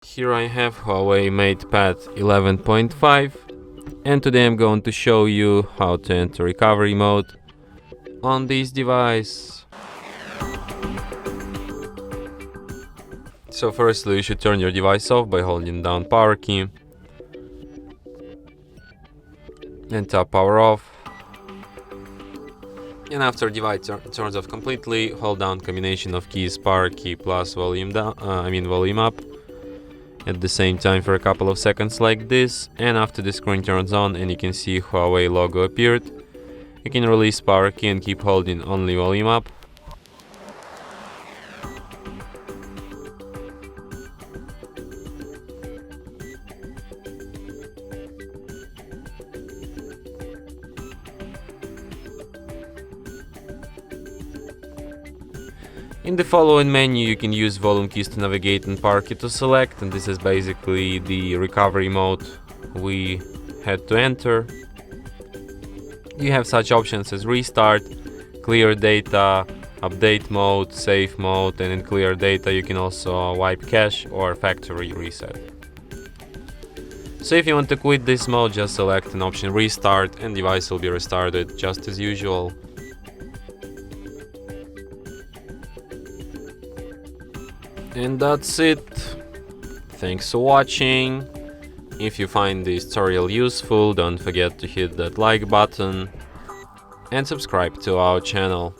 Here I have Huawei MatePad 11.5 and today I'm going to show you how to enter recovery mode on this device. So firstly you should turn your device off by holding down power key and tap power off. And after device turns off completely, hold down combination of keys power key plus volume down, volume up at the same time for a couple of seconds like this, and after the screen turns on and you can see Huawei logo appeared, you can release power key and keep holding only volume up. In the following menu you can use volume keys to navigate and power key to select, and this is basically the recovery mode we had to enter. You have such options as restart, clear data, update mode, save mode, and in clear data you can also wipe cache or factory reset. So if you want to quit this mode, just select an option restart and device will be restarted just as usual. And that's it. Thanks for watching. If you find this tutorial useful, don't forget to hit that like button and subscribe to our channel.